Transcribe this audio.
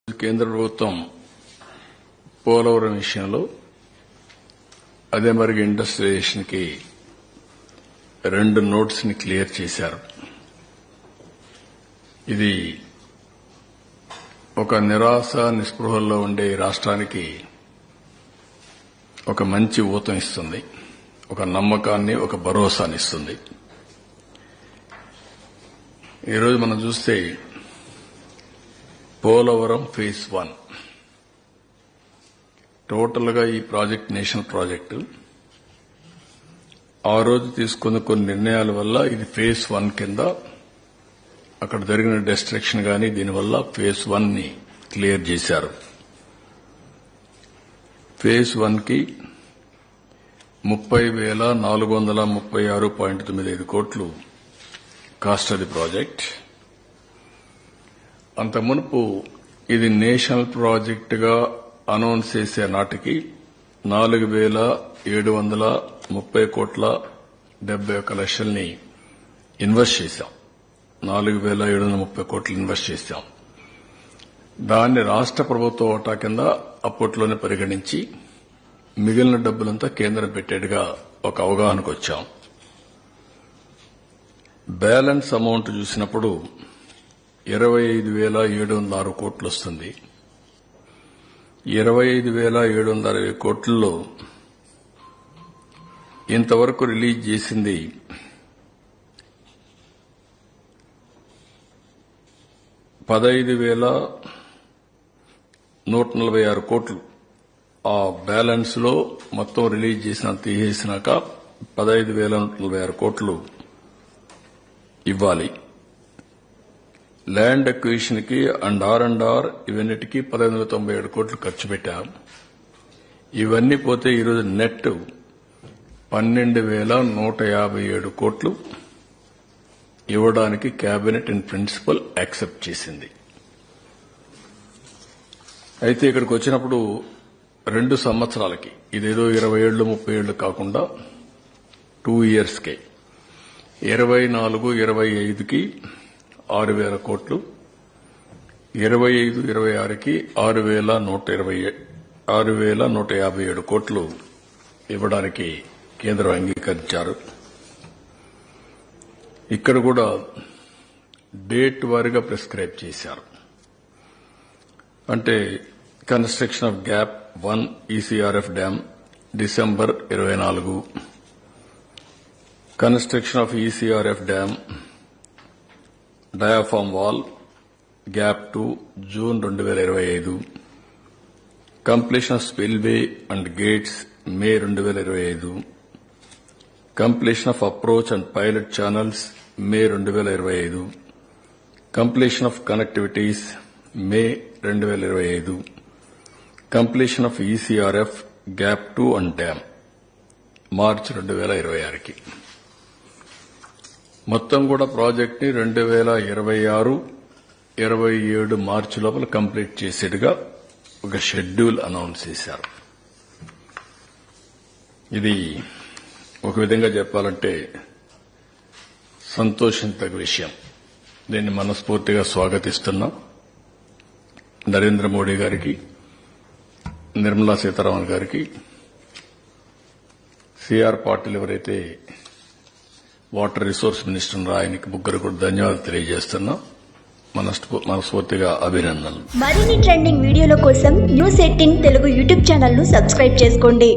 కేంద్ర ప్రభుత్వం పోలవరం విషయంలో అదే మరి ఇండస్ట్రియలైజేషన్ కి 2 నోట్స్ ని క్లియర్ చేశారు. ఇది ఒక నిరాశ నిస్పృహల్లో ఉండే రాష్ట్రానికి ఒక మంచి ఊతం ఇస్తుంది, ఒక నమ్మకాన్ని, ఒక భరోసాని ఇస్తుంది. ఈరోజు మనం చూస్తే పోలవరం ఫేజ్ 1 టోటల్ గా ఈ ప్రాజెక్ట్ నేషనల్ ప్రాజెక్టు. ఆ రోజు తీసుకున్న కొన్ని నిర్ణయాల వల్ల ఇది ఫేజ్ 1 కింద అక్కడ జరిగిన డిస్ట్రక్షన్ గాని దీనివల్ల ఫేజ్ 1 ని క్లియర్ చేశారు. ఫేజ్ 1 కి 30,436.95 కోట్లు కాస్ట్ ఆఫ్ ది ప్రాజెక్ట్. అంత మునుపు ఇది నేషనల్ ప్రాజెక్ట్ గా అనౌన్స్ చేసే నాటికి 4,730 కోట్ల 71 లక్షల్ని ఇన్వెస్ట్ చేశాం. 4,730 కోట్లు ఇన్వెస్ట్ చేశాం. దాన్ని రాష్ట్ర ప్రభుత్వ వాటా కింద అప్పట్లోనే పరిగణించి మిగిలిన డబ్బులంతా కేంద్రం పెట్టేట్టుగా ఒక అవగాహనకు వచ్చాం. బ్యాలెన్స్ అమౌంట్ చూసినప్పుడు 25,706 కోట్లు వస్తుంది. 25,760 కోట్లలో ఇంతవరకు రిలీజ్ చేసింది 15,146 కోట్లు. ఆ బ్యాలెన్స్ లో మొత్తం రిలీజ్ తీసేసినాక 15,146 కోట్లు ఇవ్వాలి. ల్యాండ్ అక్విజిషన్ కి అండ్ ఆర్ ఇవన్నిటికీ 1,597 కోట్లు ఖర్చు పెట్టాం. ఇవన్నీ పోతే ఈరోజు నెట్ 12,157 కోట్లు ఇవ్వడానికి కేబినెట్ ఇన్ ప్రిన్సిపల్ యాక్సెప్ట్ చేసింది. అయితే ఇక్కడికి వచ్చినప్పుడు 2 సంవత్సరాలకి ఇదేదో 20 ఏళ్లు 30 ఏళ్లు కాకుండా 2 ఇయర్స్కే 24-25కి 6,000 కోట్లు, 25-26కి 6,157 కోట్లు ఇవ్వడానికి కేంద్రం అంగీకరించారు. ఇక్కడ కూడా డేట్ వారీగా ప్రిస్క్రైబ్ చేశారు. అంటే construction of gap 1 ECRF dam December 24, construction of ECRF dam diaphragm wall gap 2 June 2025, completion of spillway and gates May 2025, completion of approach and pilot channels May 2025, completion of connectivities May 2025, completion of ECRF gap 2 and dam March 2026కి. మొత్తం కూడా project ని 2026-27 మార్చి లోపల complete చేసేట్టుగా ఒక schedule announce చేశారు. ఇది ఒక విధంగా చెప్పాలంటే సంతోషించదగ్గ విషయం. దీన్ని మనస్ఫూర్తిగా స్వాగతిస్తున్నాం. నరేంద్ర మోడీ గారికి, నిర్మలా సీతారామన్ గారికి, సిఆర్ పాటిల్ ఎవరైతే వాటర్ రిసోర్స్ మినిస్టర్ ఆయనకి ముగ్గురు కూడా ధన్యవాదాలు తెలియజేస్తున్నాం. మనస్ఫూర్తిగా అభినందనలు. మరిన్ని ట్రెండింగ్ వీడియోల కోసం న్యూస్ 18 తెలుగు యూట్యూబ్ ఛానల్ ను సబ్స్క్రైబ్ చేసుకోండి.